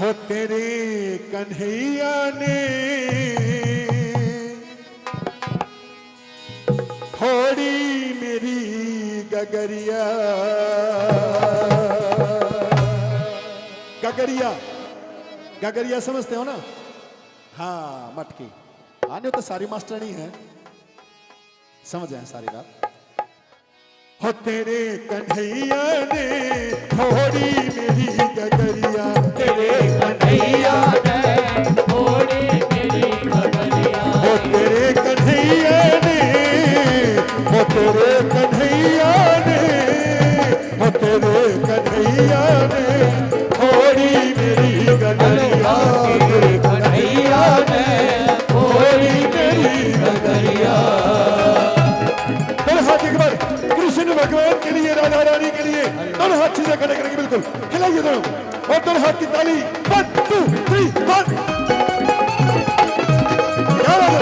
हो तेरे कन्हैया ने थोड़ी मेरी गगरिया। गगरिया गगरिया समझते हो ना? हाँ, मटकी। आने तो सारी मास्टरनी है, समझ जाए सारी बात। हो तेरे कन्हैया ने थोड़ी मेरी गगरिया, तेरे कन्हैया ने थोड़ी मेरी गगरिया। हो तेरे कन्हैया ने, हो तेरे कन्हैया ने, हो तेरे कन्हैया ने थोड़ी मेरी गगरिया। तेरे कन्हैया ने थोड़ी मेरी गगरिया। हाथ एक बार कृष्ण भगवान के लिए, राधा रानी के लिए दोनों हाथ सीधे खड़े करेंगे, बिल्कुल खिलाइए दोनों, और दोनों हाथ की ताली। 1 2 3 1। क्या बात है?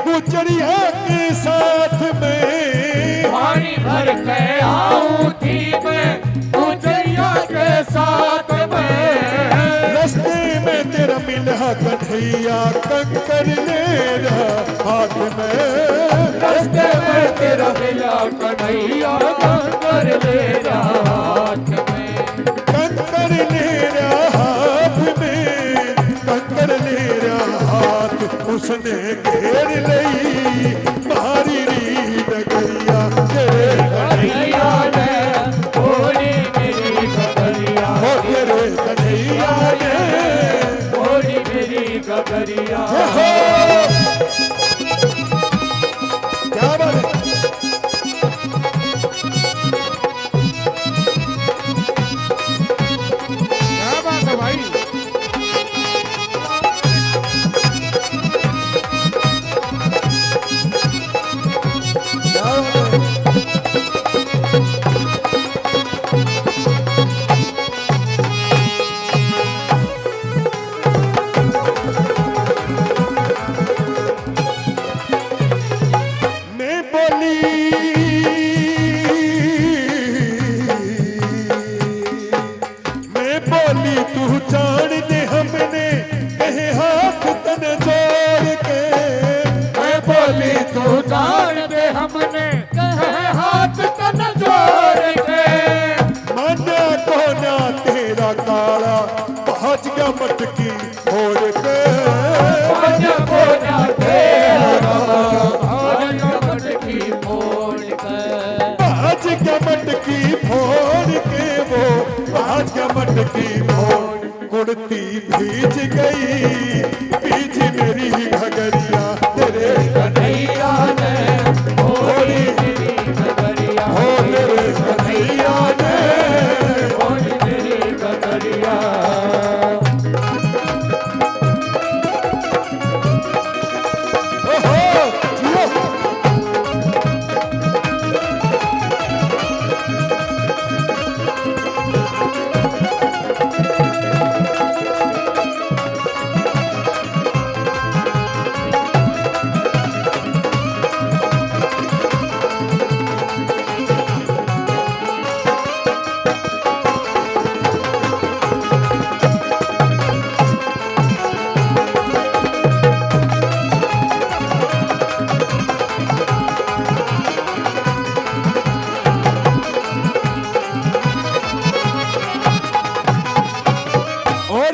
गुजरिया के साथ में पानी भर के आऊं थी मैं गुजरिया के साथ में। रास्ते में तेरा मिला कन्हैया कंकर ले रहा हाथ में। रास्ते में तेरा मिला कन्हैया कंकर ले रहा हाथ में। कंकर ले रहा हाथ में, कंकर ले रहा हाथ। उसने घेर लई मारी री डगरिया। तेरे कन्हैया ने थोड़ी मेरी गगरिया। हो तेरे कन्हैया ने थोड़ी मेरी गगरिया। क्या बात है? क्या बात है भाई? तू जान दे हमने कहे हाथ तन जोड़ के। मैं बोली तू जान दे हमने कहे हाथ तन जोड़ के। माना को ना तेरा काला पहुंच गया मटकी फोड़ के। माना को ना तेरा पहुंच गया मटकी फोड़ के। पहुंच गया मटकी फोड़ के, वो पहुंच गया मटकी फोड़। कुड़ती भीज गई भीज मेरी घगरिया। तेरे कन्हैया ने थोड़ी मेरी गगरिया। हो तेरे कन्हैया ने थोड़ी मेरी गगरिया। ओहो जियो।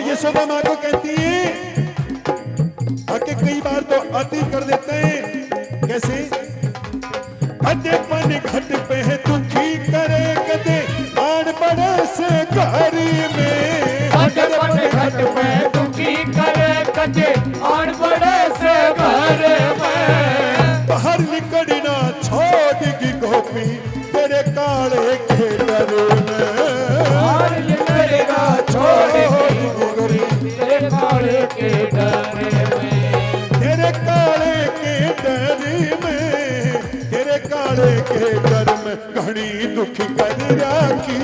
यशोदा माँ को कहती है आके कई बार तो अति कर देते हैं। कैसे? अदेपन घट पे है दुखी करे कदे आन बड़े से घर में। अदेपन घट पे दुखी करे कदे आन बड़े से घर में। बाहर निकलना छोड़ेगी गोपी तेरे काले के डर में। बाहर निकलेगा छोड़ेगी गोपी तेरे काले के डर में। तेरे घणी दुख कर राखी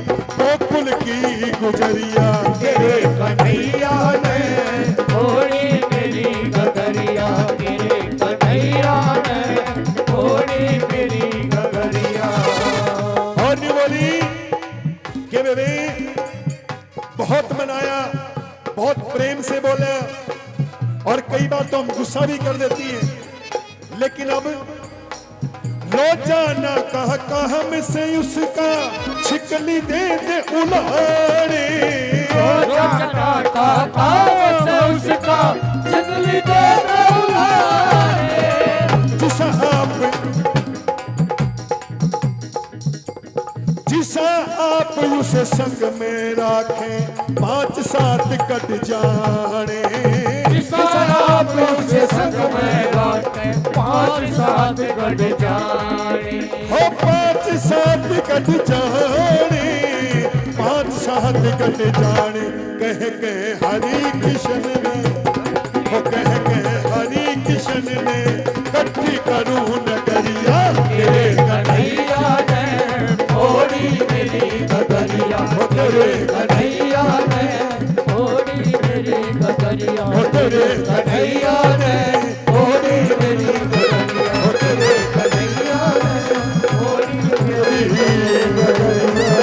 गोकुल की गुजरिया तेरे कन्हैया ने थोड़ी मेरी गगरिया, तेरे कन्हैया ने थोड़ी मेरी गगरिया। और नहीं बोली कि बेबे बहुत मनाया, बहुत प्रेम से बोला, और कई बार तो हम गुस्सा भी कर देती हैं, लेकिन अब रोजाना कह में से उसका छिकली दे दे उलाड़े, रोजाना कह से उसका छिकली दे दे उलाड़े। जिसा आप उसे संग में राखें 5-7 कट जाने, जिसा आप उसे संग में राखें 5-7 कट जाने। हो 5-7 कट जाने, 5-7 कट जाने। कह के हरि कृष्ण ने, हो कह के हरि कृष्ण ने कट्ठी करूं नगरिया, तेरे कन्हैया ने थोड़ी मेरी गगरिया, तेरे कन्हैया ने थोड़ी मेरी गगरिया, तेरे कन्हैया ने थोड़ी मेरी गगरिया, तेरे कन्हैया ने थोड़ी मेरी गगरिया।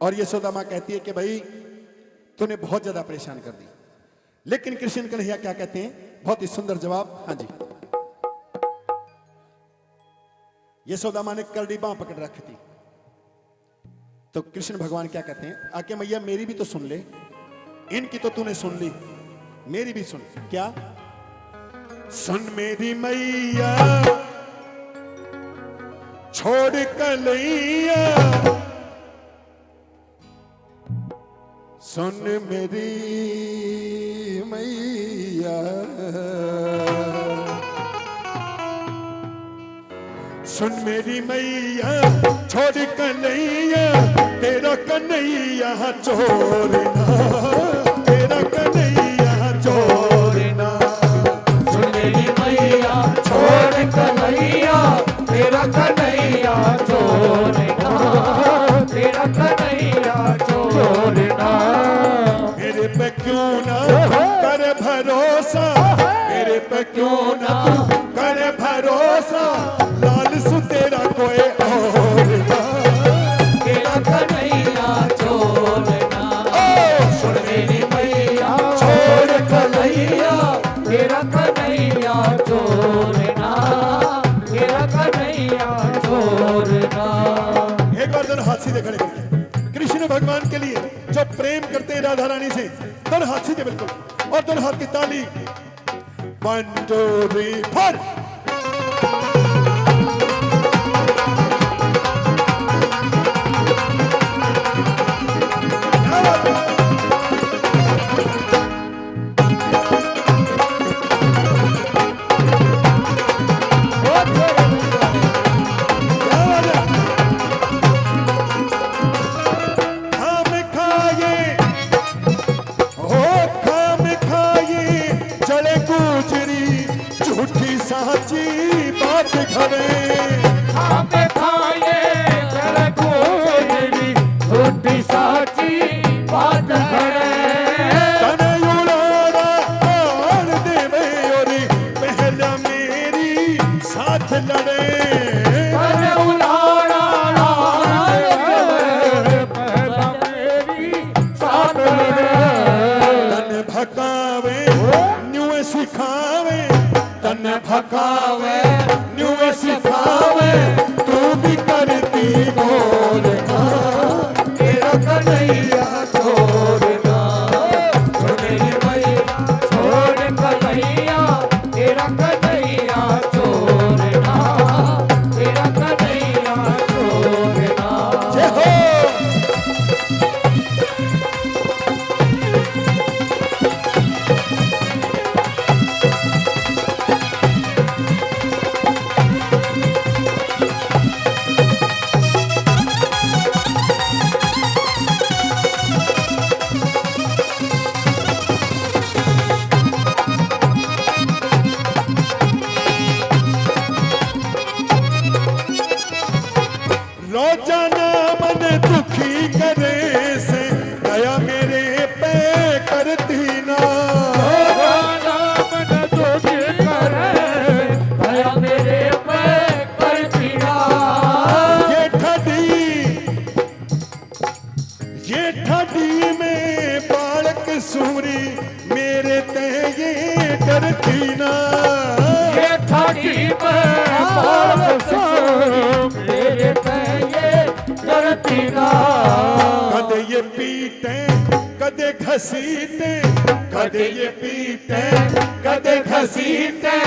और यशोदा मां कहती है कि भाई तूने बहुत ज्यादा परेशान कर दी, लेकिन कृष्ण कन्हैया क्या कहते हैं, बहुत ही सुंदर जवाब। हाँ जी, यशोदा मां ने करड़ी बांह पकड़ रखी थी, तो कृष्ण भगवान क्या कहते हैं, आके मैया मेरी भी तो सुन ले, इनकी तो तूने सुन ली, मेरी भी सुन। क्या सुन मेरी मैया छोड़ कलैया, सुन मेरी मैया, सुन मेरी मैया छोड़ कन्हैया, तेरा कन्हैया छोड़ना, तेरा कन्हैया छोड़ना। सुन मेरी मैया छोड़ कन्हैया, तेरा कन्हैया छोड़ना, तेरा कन्हैया छोड़ना। मेरे पे क्यों ना कर भरोसा, मेरे पे क्यों ना तू कर भरोसा, लाल सु तेरा कोई और ना, तेरा कन्हैया छोड़ना। सुन मेरी मैया छोड़ कन्हैया, तेरा कन्हैया छोड़ना, तेरा कन्हैया छोड़ना। एक बार दोनों हाथ सीधे खड़े करके कृष्ण भगवान के लिए जो प्रेम करते हैं राधा रानी से, दोनों हाथ सीधे बिल्कुल, और दोनों हाथ की ताली 1 2 3 4। साची बात घरे हमें खाए तेरे कोई झूठी साची बात करे। तने उड़ाना आन देवे ओरी पहला मेरी साथ लड़े, तने उड़ाना आन देवे पहला मेरी साथ लड़े। तन भकावे न्यू सिखावे, तन भकावे न्यू सिखावे, तू भी करती गोर तेरा कन्हैया छोड़ना, मेरी मैया छोड़ कन्हैया, तेरा कन्हैया छोड़ना, तेरा कन्हैया छोड़ना। जय हो। में पालसो मेरे तये धरती ना कदे ये पीटे कदे घसीटे कदे ये पीटे कदे घसीटे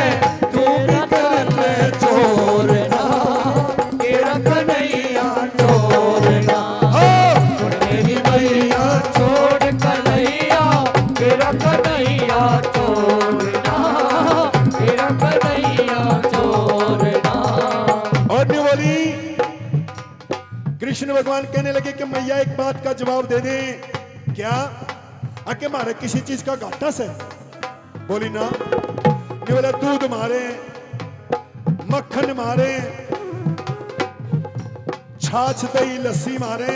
तू भी कर ले चोर ना तेरा कन्हैया चोर ना छोड़ मेरी मैया छोड़ कन्हैया तेरा कन्हैया चोर ना तेरा कन्हैया चोर ना। और नहीं बोली कृष्ण भगवान कहने लगे कि मैया एक बात का जवाब दे दे क्या आके मारे किसी चीज का घाटा से बोली ना नहीं बोला दूध मारे मक्खन मारे छाछ दही लस्सी मारे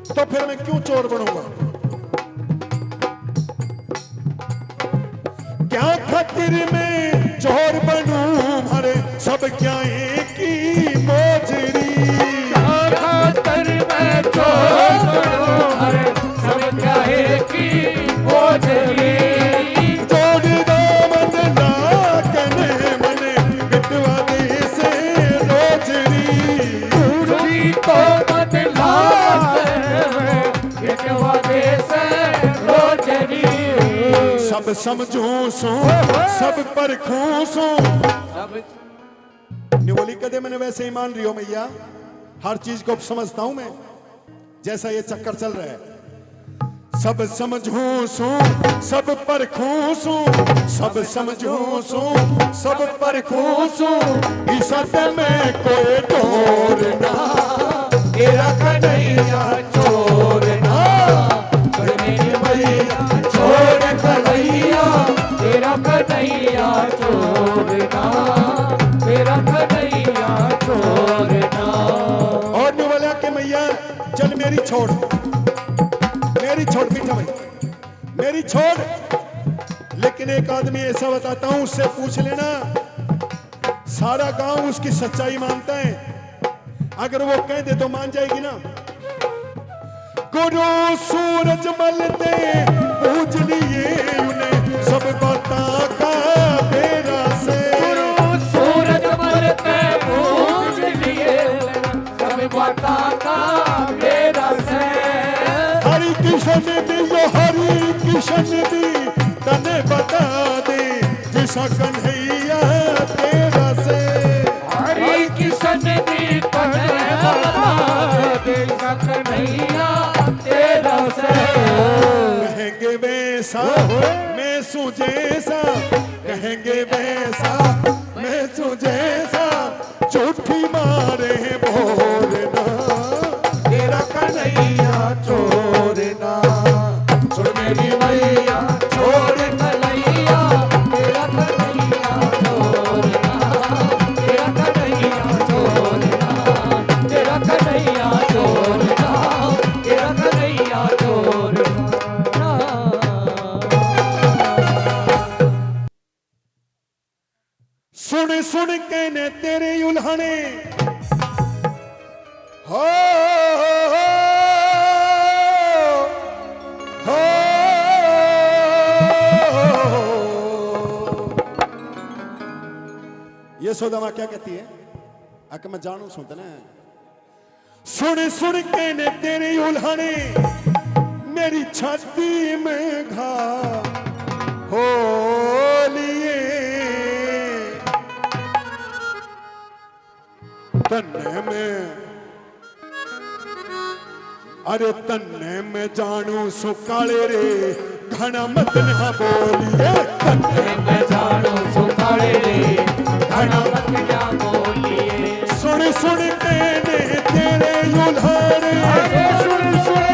तो फिर मैं क्यों चोर बनूंगा क्या खातिर में चोर बनूं मारे सब क्या एक ही मोजरी खातर मैं चोर बनूं हरे सब चाहे की बोझरी जोड़ दो मन ना कने मने बिटवा दे से रोजरी चोरी तो मत लात बिटवा दे से रोजरी सब समझूं सो सब परखूं सो सब निवली कदे मैंने वैसे ही मान रही हो मैया हर चीज को समझता हूं मैं जैसा ये चक्कर चल रहा है सब समझूं सू सब परखूं सू सब समझूं सू सब परखूं सू इस सत्य में कोई डोर ना तेरा कन्हैया चोर ना छोड़ मेरी मैया छोड़ कन्हैया तेरा कन्हैया चोर ना तेरा कन्हैया चोर ना। और निवला के मैया चल मेरी छोड़ मीठा भाई मेरी छोड़ लेकिन एक आदमी ऐसा बताता हूं उससे पूछ लेना सारा गांव उसकी सच्चाई मानता है अगर वो कह दे तो मान जाएगी ना। गुरु सूरज मलते पूज लिए उन्हें सब बाता का बेरा से गुरु सूरज मलते पूज लिए सब बाता का बेरा से हरि किशन भी जो हरि किशन भी तने बता दे जिसा कन्हैया तेरा से हरि किशन भी तने बता दे जिसा कन्हैया तेरा से कहेंगे वैसा मैं सुजैसा कहेंगे वैसा मैं सुजैसा झूठी मारे बोलना तेरा कन्हैया छोड़ना छोड़ मेरी मैया छोड़ कन्हैया तेरा कन्हैया छोड़ना तेरा कन्हैया छोड़ना तेरा कन्हैया छोड़ना तेरा कन्हैया छोड़ना। सुन सुन के ने तेरे उल्हाने हो ये सोदामा क्या कहती है आके मैं जानू सुनते ना सुन सुन के ने तेरे उल्हाने मेरी छाती में घा हो लिए तन्ने में अरे तन्ने में जानू सुकाले रे घना मत ना बोलिए तन्ने मैं जानो सुखाड़े रे घना मत क्या बोलिए सुन सुन के ने तेरे उल्हाने सुन सुन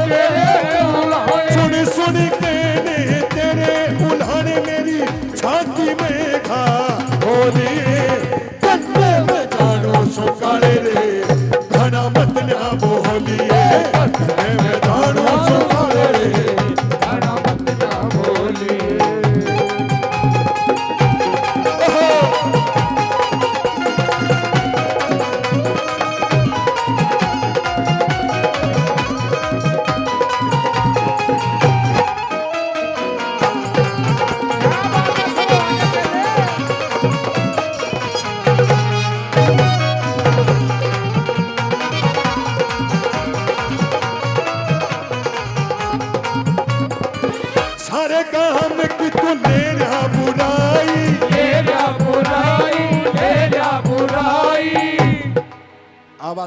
तेरे उल्हाने सुन सुन के ने तेरे उल्हाने मेरी छाती में घा हो लिए तन्ने में जानू सुकाले रे घना मत ना बोलिए तन्ने में जानू सुकाले रे घना मत क्या बोलिए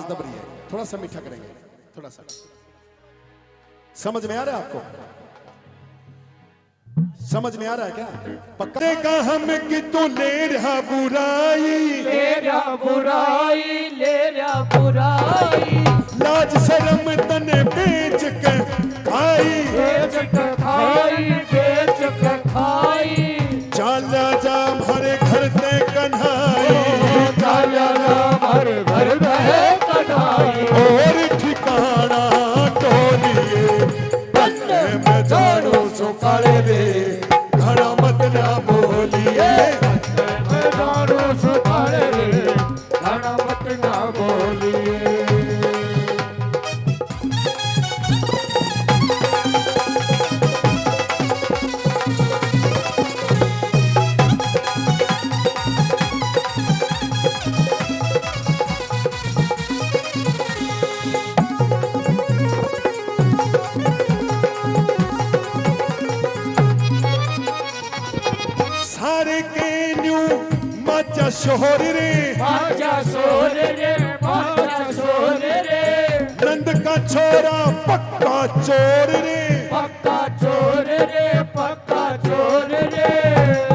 आवाज दब रही है, थोड़ा सा मीठा करेंगे, थोड़ा सा। समझ में आ रहा है आपको? समझ में आ रहा है क्या? पक्का देखा हम कि तू ले रहा बुराई, ले रहा बुराई, ले रहा बुराई, लाज शर्म तने बेच के खाई, बेच के खाई, बेच के खाई, चाला जा हमारे घर ते कन्हाई, चाला जा हमारे घर में कन्हाई, और ठिकाना टोलिए बन्ने में जानो सो काले रे, घड़ा मत ना बोलिए, मैं जानो सुखाए रे, घड़ा मत ना बोलिए। सारे के न्यू मचा शोहर रे, माचा सोर रे, माचा सोर रे, नंद का छोरा पक्का चोर रे, पक्का चोर रे, पक्का चोर रे,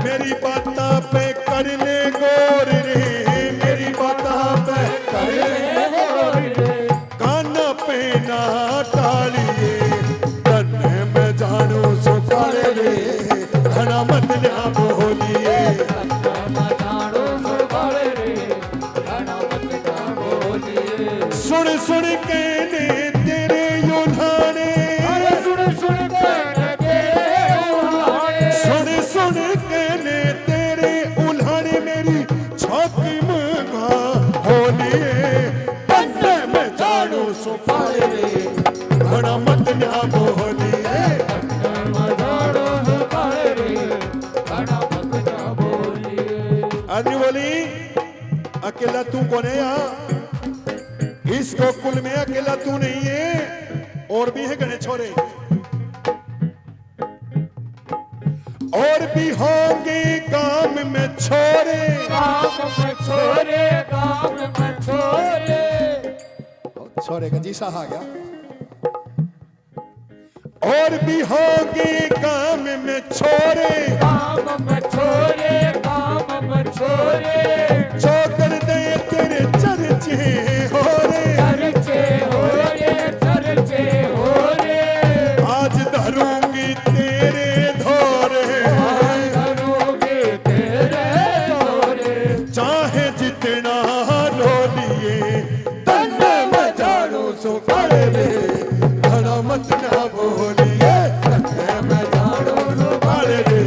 मेरी बाता पे कर ले गौर रे, मेरी बाता पे कर ले गोर रे, काना पे ना टालिए, तन्ने में जानो सो काले रे, घड़ा मत ना बोलिए, मैं जानो सुखाए रे, घड़ा मत ना बोलिए। सुन सुन के ने तेरे युधाने, सुन सुन के तेरे उल्हाड़े, सुन सुन के ने तेरे उल्हाने, मेरी छाती में घा होलिए, तन्ने में जानो सो काले रे, घड़ा मत ना बोलिए। मैं जानो सुखाए रे, घड़ा मत ना बोलिए। आदमी बोली अकेला तू कौन है यहाँ? इस गोकुल में अकेला तू नहीं है, और भी है घने छोरे, और भी होंगे काम में छोरे, काम में छोरे, काम में छोरे, छोरे का जीसा आ गया, और भी होंगे काम में छोरे, काम में छोरे, काम में छोरे, जो कर दे तेरे चर्चे हो रे, चर्चे हो रे, चर्चे हो रे, आज धरूंगी तेरे धोरे, करोगे तेरे छोरे, चाहे जितना लो लिए, तन्ने में जानो सो काले रे, घड़ा मत ना बोलिए, तन्ने में जानो सो काले रे।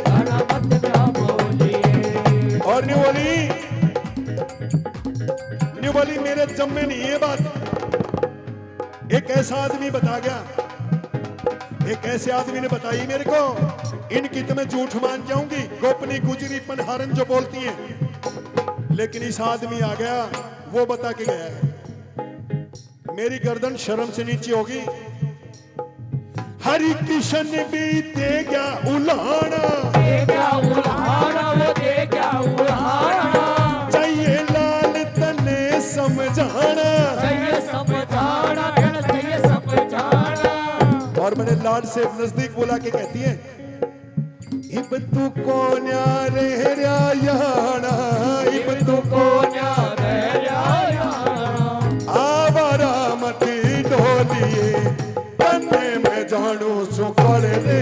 घड़ा मत ना बोलिए। और न्यू बोली मेरे जम्मे नहीं ये बात, एक ऐसा आदमी बता गया, एक ऐसे आदमी ने बताई मेरे को, इनकी तो मैं झूठ मान जाऊंगी, गोपनी गुजरी पनहारन जो बोलती हैं, लेकिन इस आदमी आ गया, वो बता के गया है, मेरी गर्दन शर्म से नीचे होगी। हरि कृष्ण भी देगा उलाना, देगा उल्हाड़ा, वो देगा उल्हाड़ा, चाहिए लाल तने समझाना, चाहिए समझाना, चाहिए समझाना। और मैंने लाड से नजदीक बुला के कहती है, इब तू को न्यारे याना, इब तू को आवारा मती डोलिए, तन्ने में जानो सो काले रे,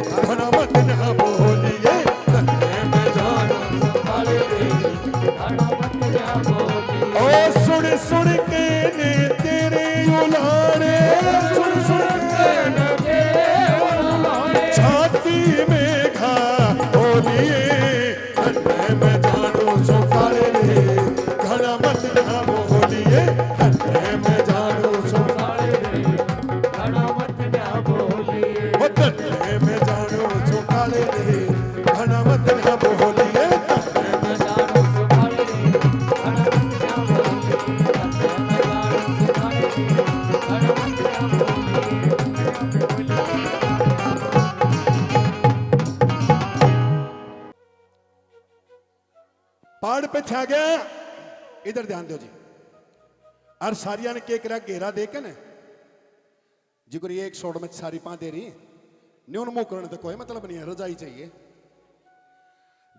घड़ा मत ना बोलिए, तन्ने में जानो सो काले रे। ओ सुन सुन के ने तेरे उलाने, सुन सुन के छाती में घा होलिए, तन्ने में जानो सो काले रे, घड़ा मत ना बोलिए, तन्ने में जानो सो ओ तन्ने में जानो सो काले रे, घड़ा मत ना बोलिए, तन्ने में पहाड़ पे छा गया, इधर ध्यान दो जी, और सारिया ने के करा घेरा दे के न जिगर ये एक शॉट में सारी पा दे रही न्यून मुंह करने तो कोई मतलब नहीं है, रजाई चाहिए।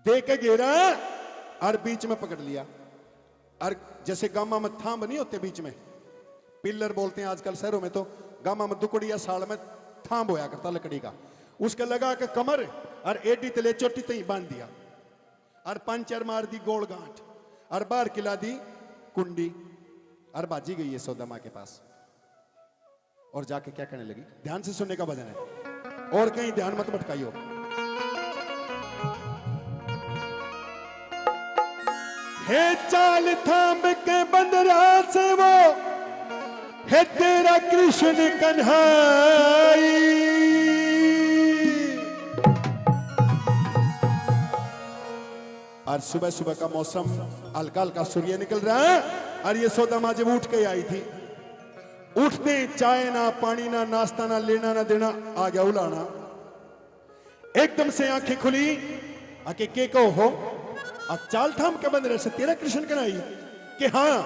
दे के घेरा और बीच में पकड़ लिया, और जैसे गामा में थाम नहीं होते बीच में, पिलर बोलते हैं आजकल शहरों में, तो गामा में दुकड़िया साल में थाम होया करता लकड़ी का, उसके लगा के कमर और एडी तले चोटी तई बांध दिया, और पंचर मार दी गोल गांठ, और बाहर खिला दी कुंडी, और बाजी गई है सौदा माँ के पास। और जाके क्या कहने लगी, ध्यान से सुनने का भजन है और कहीं ध्यान मत भटकाइयो। हे चाल थाम के बंदरा से वो है तेरा कृष्ण कन्हाई, और सुबह सुबह का मौसम, हल्का हल्का सूर्य निकल रहा है, और ये सौदा माँ जब उठ के आई थी, उठते चाय ना पानी ना नाश्ता ना लेना ना देना, आ गया उलाना। एकदम से आंखें खुली, आके के को हो, अब चाल थाम के बंद रहे से तेरा कृष्ण कन्हाई, कि हाँ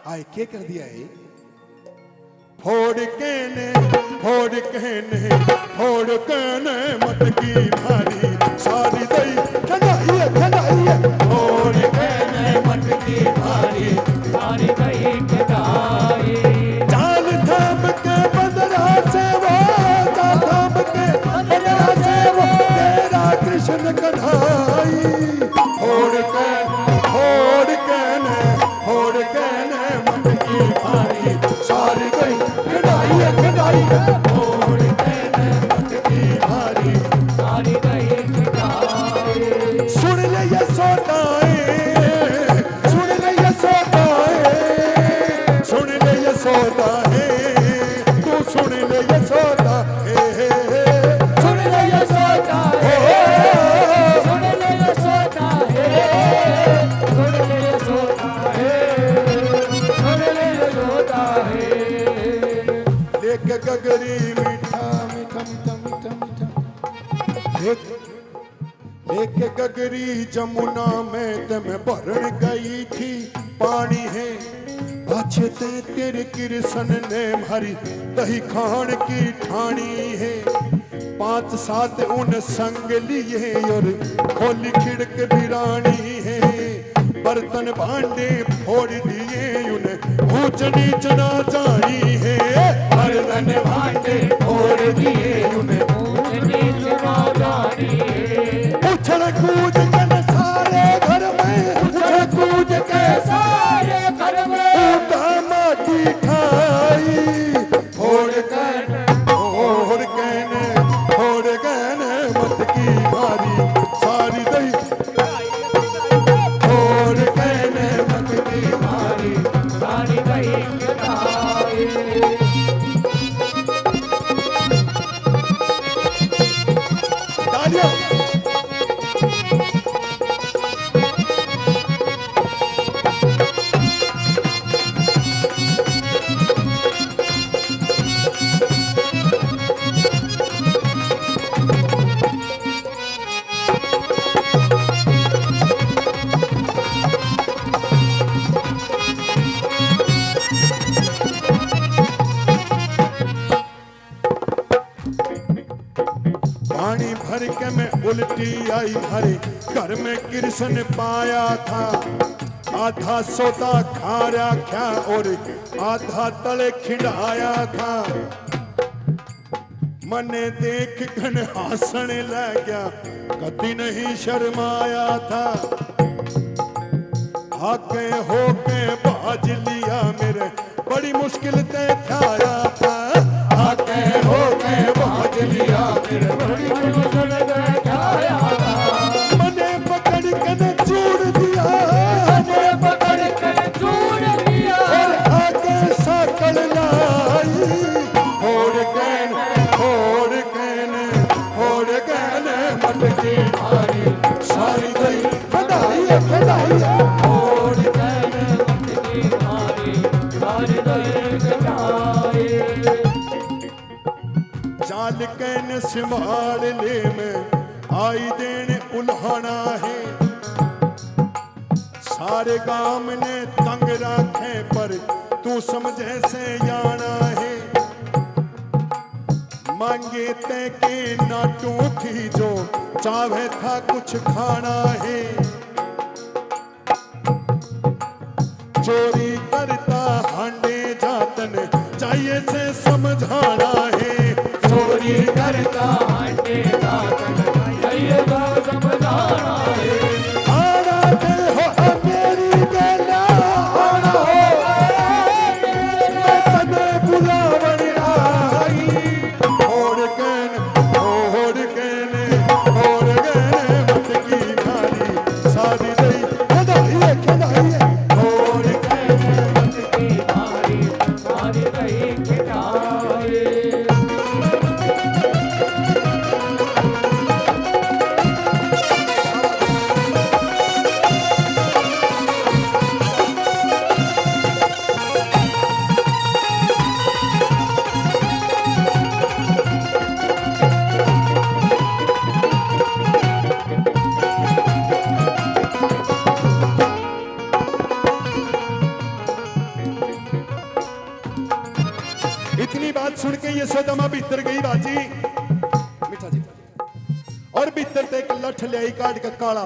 आए के कर दिया है, फोड़ कहने फोड़ कहने फोड़ कहने मत की भारी सारी दई खनाइए खनाइए, फोड़ कहने मत की भारी सारी दई खनाई। चाल थाम के बंदरा से वो, चाल थाम के बंदरा से वो तेरा कृष्ण कन्हाई, फोड़ कहने मत की भारी सारी दई खनाइए खनाइए, फोड़ कहने मत की भारी सारी दई खनाई। सुन ले ये सौदाए, सुन ले ये सौदाए, सुन ले ये सौदा है, तू सुन ले ये सौदा है, सुन ले ये सौदा है, सुन ले ये सौदा है, सुन ले ये सौदा है, सुन ले ये सौदा है। लेके गगरी मीठा मीठा मीठा मीठा मीठा, लेके गगरी जमुना में ते मैं भरण गई थी, पानी है अच्छे तेरे कृष्ण ने भरी दही खान की ठानी है, 5-7 उन संग लिए और खोली खिड़क बिरानी है, बर्तन भांडे फोड़ दिए उन्हें ऊंच नीच ना जानी है, बर्तन भांडे फोड़ दिए उन्हें ऊंच नीच ना जानी है। उछल कूद के सारे घर में, उछल कूद के सारे घर में ऊटा माटी खाई, फोड़ कहने मत की भारी सारी दई, फोड़ कहने मत की भारी सारी दई खनाई। तालियां। पानी भर के मैं उल्टी आई भरे, घर में कृष्ण पाया था, आधा सोता खाया क्या और आधा तले खिंडाया था, मने देख घन हंसने लग गया, कभी नहीं शर्माया था, आके होके बाज लिया मेरे बड़ी मुश्किल ते थाया था, आके होके बाज लिया मेरे बड़ी मुश्किल से खाया था, मने पकड़ के न छोड़ दिया, मने पकड़ के छोड़ दिया, और आगे साकल लाई, फोड़ कहने मत की भारी सारी गई खदाई खदाई, फोड़ कहने मत की भारी सारी दई खनाई। चाल कहने संभाल ले मैं आई देने उल्हाना है, सारे गांव ने तंग रखे पर तू तू समझे से जाना है, मांगे ते के नाटू थी जो चाहे था कुछ खाना है। चोरी करता हांडे जातन चाहिए से समझाना है। चोरी करता हांडे जातन चाहिए तो समझाना है। आना दिल हो मेरी गला, आना हो मैं तने बुलावन आई। ओढ़ गन मटकी मारी सारी दई खदाइए खदाइए। ओढ़ के मटकी मारी सारी दई खिलाए। इतनी बात सुन के यशोदा भीतर गई बाजी मीठा जी, और भीतर ते एक लठ ल्याई काट के काला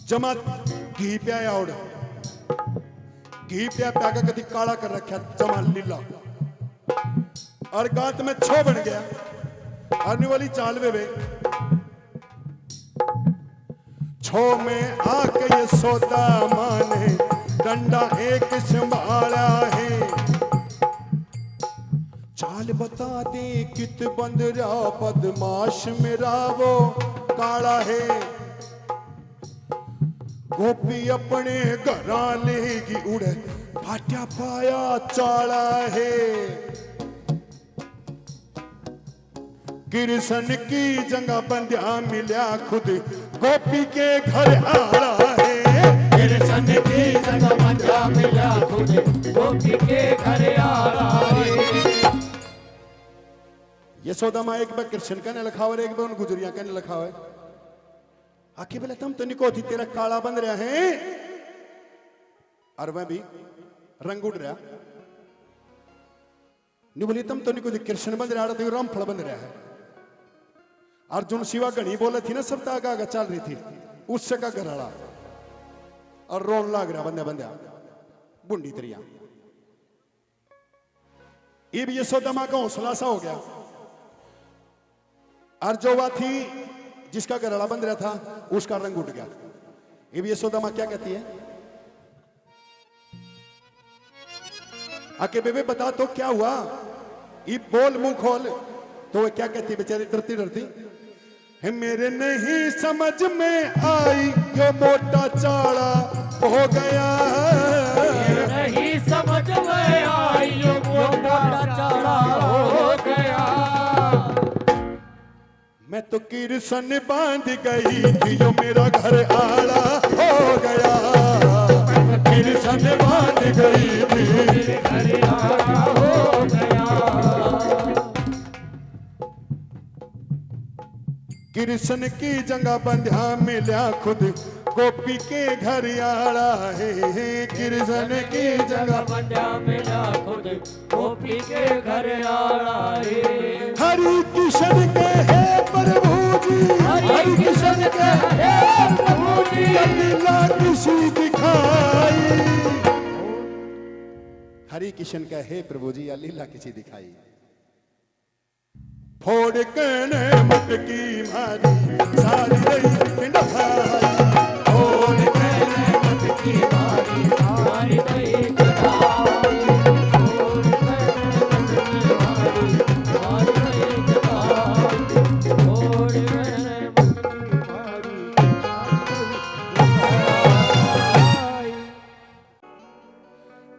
जमा घी पिया और घी पिया के कदी काला कर रखा जमा लीला, और गात में छो बन गया। आने वाली चाल वे छो में आके यशोदा माने डंडा एक संभाला है। चाल बता दे कित बंद रहा बदमाश मेरा वो काला है। गोपी अपने घरा लेगी उड़े फाटा पाया चाला है। कृष्ण की जगह बंध्या मिला खुद गोपी के घर आला है। कृष्ण की जगह बंध्या मिला खुद गोपी के घर आला है। यशोदा माँ एक बार कृष्ण का ने लिखा हुआ, एक बार उन गुजरिया का ने लिखा हुआ। आके बोले तुम तो निको थी तेरा काला बंद रहा है, और वह भी रंग उड़ रहा नहीं। बोली तुम तो निको कृष्ण बंद रहा तो रामफल बंद रहा है। अर्जुन शिवा गणी बोले थी ना, सब आगा आगा चल रही थी उससे का घराड़ा, और रोन लाग रहा बंदे बंदे बुंडी तरिया। ये भी यशोदा माँ का हौसला सा हो गया। और जो वह थी जिसका गराड़ा बंद रहा था उसका रंग उठ गया। ये भी यशोदा माँ क्या कहती है, आके बेबे बता तो क्या हुआ, ये बोल मुंह खोल। तो वो क्या कहती बेचारी डरती डरती है, मेरे नहीं समझ में आई यो मोटा चाड़ा हो गया। नहीं समझ में आई यो मोटा चाड़ा हो गया। मैं तो कृष्ण बांध गई थी जो मेरा घर आड़ा हो गया। कृष्ण बांध गई थी घर आड़ा हो गया। कृष्ण की जगह बंध्या मिला खुद गोपी के घर आड़ा है। कृष्ण की जगह बंध्या मिला खुद गोपी के घर आड़ा है। हरि कृष्ण के है प्रभु जी, हरि कृष्ण के हे प्रभु जी। लीला किसी दिखाई। हरि कृष्ण का है प्रभु जी या लीला किसी दिखाई। फोड़ कने मटकी मारी सारी रही पिंडाई। फोड़ कने मटकी मारी सारी रही पिंडाई। फोड़ कने मटकी मारी सारी रही पिंडाई। फोड़ कने मटकी मारी।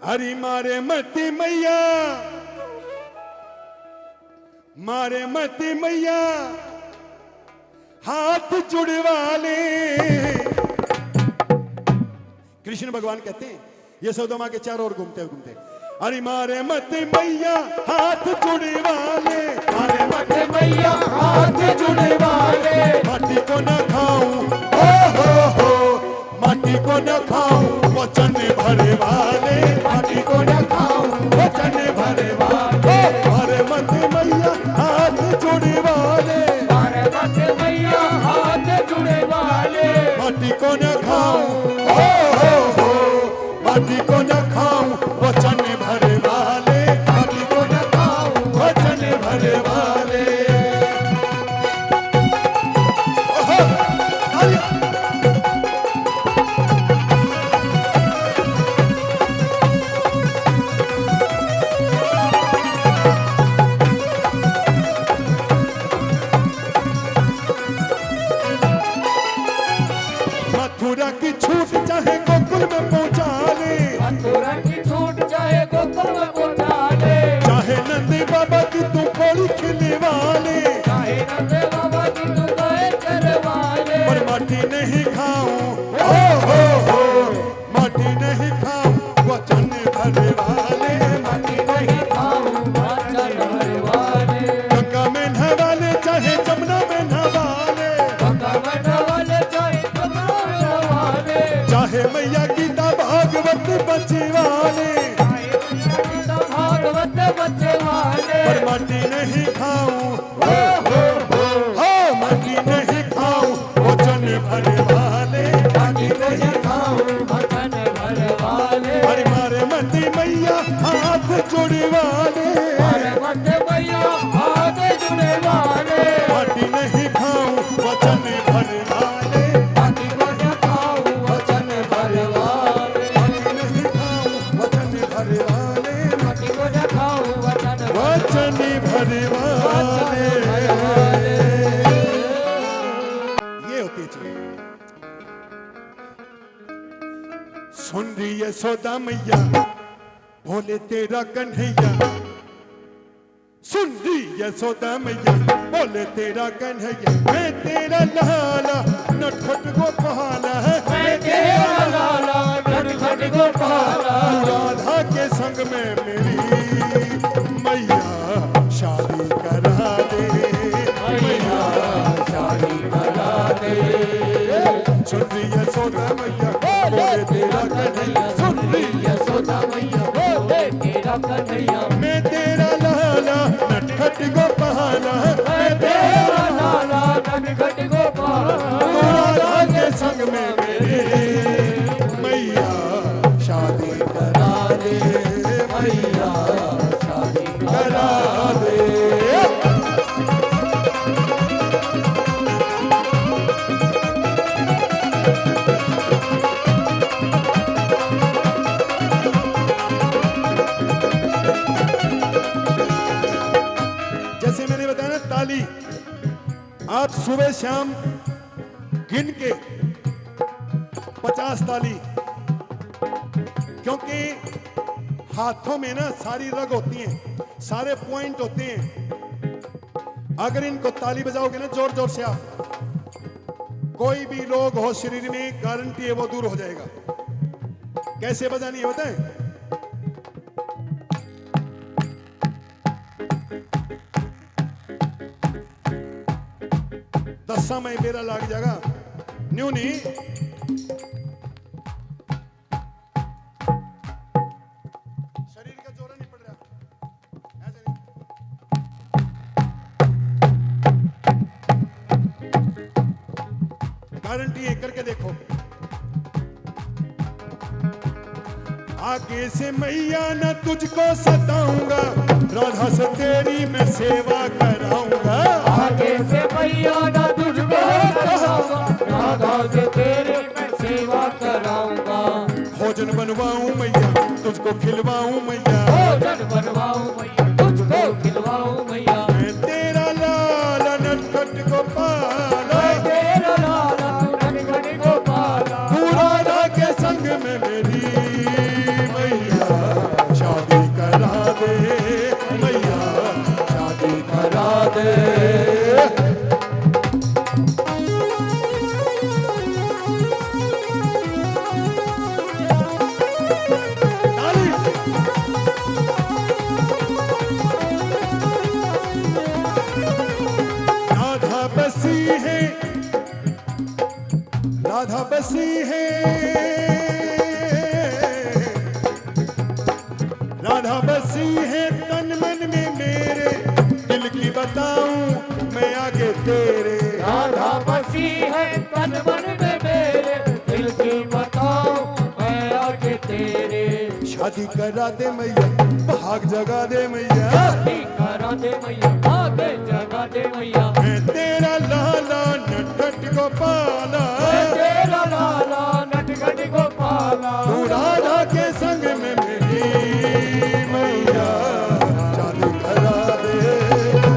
हरि मारे मती मैया, मारे मती मैया हाथ जुड़वा ले। कृष्ण भगवान कहते हैं यशोदा माँ के चारों ओर घूमते घूमते, अरे मारे मती मैया हाथ जुड़वा ले। मारे मत मैया हाथ जुड़वा ले। माटी को ना खाऊं ओ हो, माटी माटी को न खाऊं वचन भरे वाले, माटी को न खाऊं वचन भरे वाले, मारे मत मैया हाथ जुड़े वाले, मारे मत मैया हाथ जुड़े वाले, माटी को न खाऊं हो माटी को न खाऊं वचन भरे वाले, माटी को न खाऊं वचन भरे वाले। ओहो, अरे मथुरा की छूट चाहे गोकुल में पहुंचा ले, मथुरा की छूट चाहे गोकुल में पहुंचा ले, चाहे नंदी बाबा की तू कोड़ी खिले वाले, चाहे नंद बाबा की तू गए चरवाले, पर माटी नहीं खाऊं हो माटी नहीं खाऊं वचन भरे वाले, माटी नहीं खाऊं वचन भरे वाले, गंगा में नहावाले चाहे जमुना में नहावाले, गंगा में नहावाले चाहे जमुना में नहावाले, चाहे मैया गीता भागवत बचे वाले, चाहे मैया गीता भागवत बचे वाले, पर माटी नहीं खाऊं माटी नहीं खाऊं वचन भरे वाले, माटी नहीं खाऊं वचन भरे वाले, अरे मारे मती मैया हाथ जोड़े वाले, मारे मत मैया हाथ जुड़े वाले, माटी नहीं खाऊं वचन भरे वाले, माटी को न खाऊं वचन भरे वाले, माटी नहीं खाऊं वचन भरे वाले, माटी को न खाऊं वचन वचन भरे वाले। ये होती चीज। सुन रही है यशोदा मैया बोले तेरा कन्हैया, सुन रही है यशोदा मैया बोले तेरा कन्हैया, मैं तेरा लाला नटखट गोपाला है, मैं तेरा लाला नटखट गोपाला, राधा के संग में मेरी मैया शादी करा दे, मैया शादी करा दे, सुन रही है यशोदा मैया बोले तेरा कन्हैया, सुन रही है यशोदा मैया बोले तेरा कन्हैया, मैं तेरा लाला नटखट गोपाला है, मैं तेरा लाला नटखट गोपाला, राधा के संग में मेरी मैया शादी करा दे, मैया शादी करा दे। जैसे मैंने बताया ना ताली, आप सुबह शाम गिन के 50 ताली, क्योंकि हाथों में ना सारी रग होती हैं, सारे पॉइंट होते हैं। अगर इनको ताली बजाओगे ना जोर जोर से आप, कोई भी रोग हो शरीर में गारंटी है वो दूर हो जाएगा। कैसे बजानी है बताएं? दसा में बेरा लाग जाएगा न्यू नहीं। शरीर का जोरा नहीं पड़ रहा ऐसे नहीं। गारंटी है, करके देखो। आगे से मैया न तुझको सताऊंगा, राधा से तेरी मैं सेवा कराऊंगा। आगे से मैया ना तुझको कराऊंगा, राधा से तेरी मैं सेवा कराऊंगा। भोजन बनवाऊं मैया तुझको खिलवाऊं मैया, भोजन बनवाऊं मैया तुझको खिलवाऊं मैया। मैं तेरा लाला नटखट गोपाला, मैं तेरा लाला नटखट गोपाला, तू राधा के संग में मेरी मैया शादी करा दे, मैया शादी करा दे। ताली। शादी करा दे मैया भाग जगा दे मैया शादी करा दे मैया आगे जगा दे मैया मैं तेरा लाला नटखट गोपाला तेरा लाला नटखट गोपाला तू राधा के संग में मेरी मैया शादी करा दे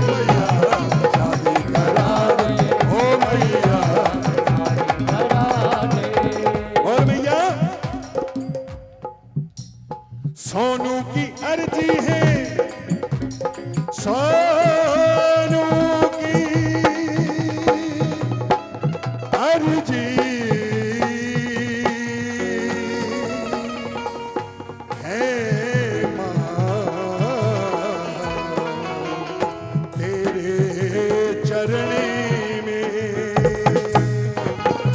मैया शादी करा दे ओ मैया करा दे और मैया सोनू की अर्जी है सोनू की अर्जी है मां तेरे चरण में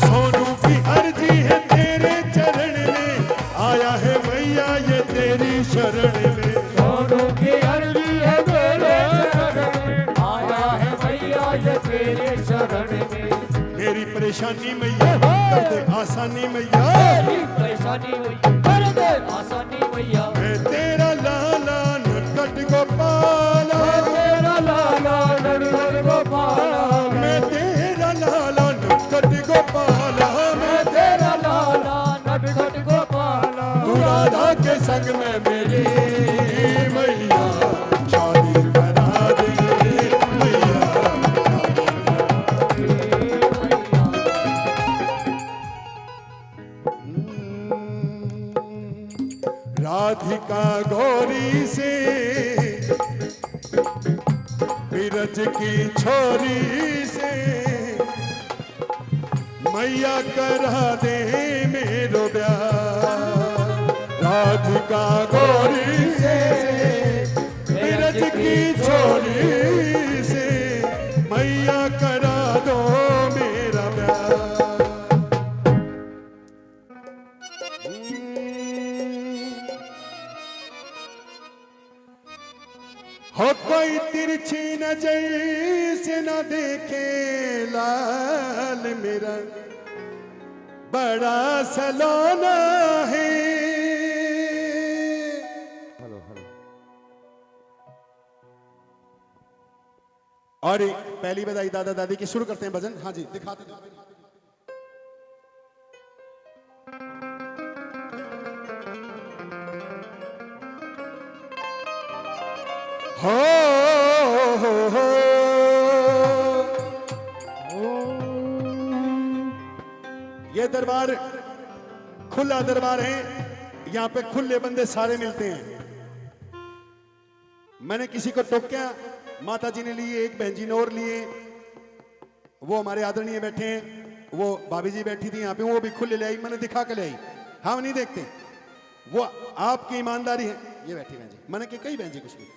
सोनू की अर्जी है तेरे चरण में आया है मैया ये तेरी शरण में सोनू की अर्जी है तेरे शरण में आया है मैया ये तेरे शरण में मेरी परेशानी मैया कर दे आसानी मैया तेरी परेशानी हुई कर दे आसानी मैया मैं तेरा लाला नटखट गोपाला तेरा लाला नटखट गोपाला मैं तेरा लाला नटखट गोपाला मैं तेरा लाला नटखट गोपाला तू राधा के संग में मेरी मैया शादी करा दे मैया राधिका गौरी से बिरज की छोरी से मैया करा दे मेरो ब्याह राधिका गौरी से बिरज की छोरी से मैया करा दो मेरा ब्याह हो कोई तिरछी नजर से न देखे लाल मेरा बड़ा सलोना है और पहली बधाई दादा दादी की शुरू करते हैं भजन हाँ जी दिखाते हैं हो ये दरबार खुला दरबार है यहाँ पे खुले बंदे सारे मिलते हैं मैंने किसी को टोक्या माता जी ने लिए एक बहन जी ने और लिए वो हमारे आदरणीय बैठे हैं वो भाभी जी बैठी थी यहाँ पे वो भी खुले ले आई मैंने दिखा के ले आई हम नहीं देखते वो आपकी ईमानदारी है ये बैठी बहन जी मैंने कि कई बहन जी कुछ भी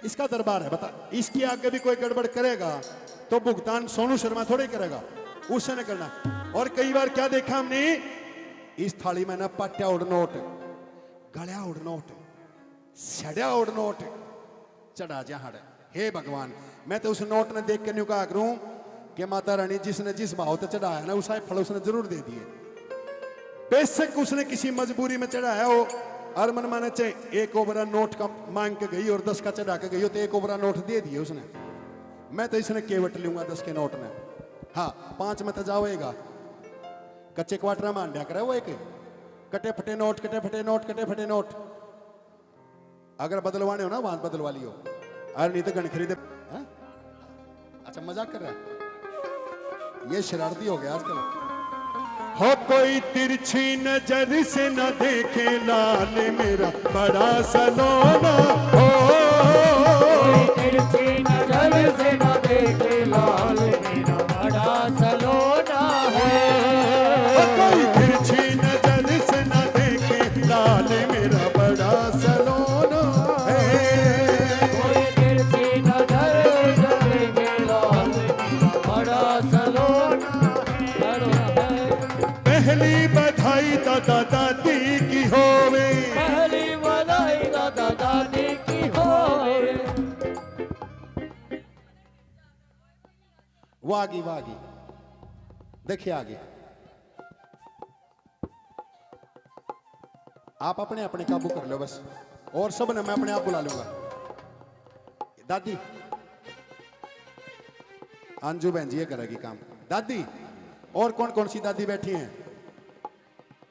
इसका दरबार है बता इसकी आगे भी कोई गड़बड़ करेगा तो भुगतान सोनू शर्मा थोड़े करेगा उससे न करना और कई बार क्या देखा हमने इस थाली में ना पाट्या उड़ नोट गलिया उड़ नोट सड़िया उड़ नोट चढ़ा जहाड़ हे भगवान मैं तो उस नोट ने देख के न्यू कहा करूं कि माता रानी जिसने जिस भाव तक चढ़ाया ना उसा फल उसने जरूर दे दिए बेशक उसने किसी मजबूरी में चढ़ाया हो और मन माने चाहे एक ओवरा नोट का मांग के गई और 10 का चढ़ा के गई हो तो एक ओवरा नोट दे दिए उसने मैं तो इसने केवट लूंगा 10 के नोट में हाँ 5 में तो जाओगा कच्चे क्वार्टर में अंडा करे वो एक कटे फटे नोट कटे फटे नोट कटे फटे नोट अगर बदलवाने हो ना वहां बदलवा लियो और नहीं तो गण खरीदे हाँ? अच्छा मजाक कर रहा है ये शरारती हो गया आजकल हो कोई तिरछी नजर से न देखे लाल मेरा बड़ा सलोना हो तिरछी नजर से न देखे लाल मेरा बड़ा सलोना है कोई तिरछी नजर से न देखे लाल मेरा बड़ा सलोना है कोई तिरछी नजर से देखे लाल मेरा बड़ा सलोना है पहली बधाई दादा दादी की होवे पहली बधाई दादा दादी की होवे वो आगे देखिए आगे आप अपने अपने काबू कर लो बस, और सब ने मैं अपने आप बुला लूंगा। दादी अंजू बहन जी ये करेगी काम। दादी और कौन कौन सी दादी बैठी हैं?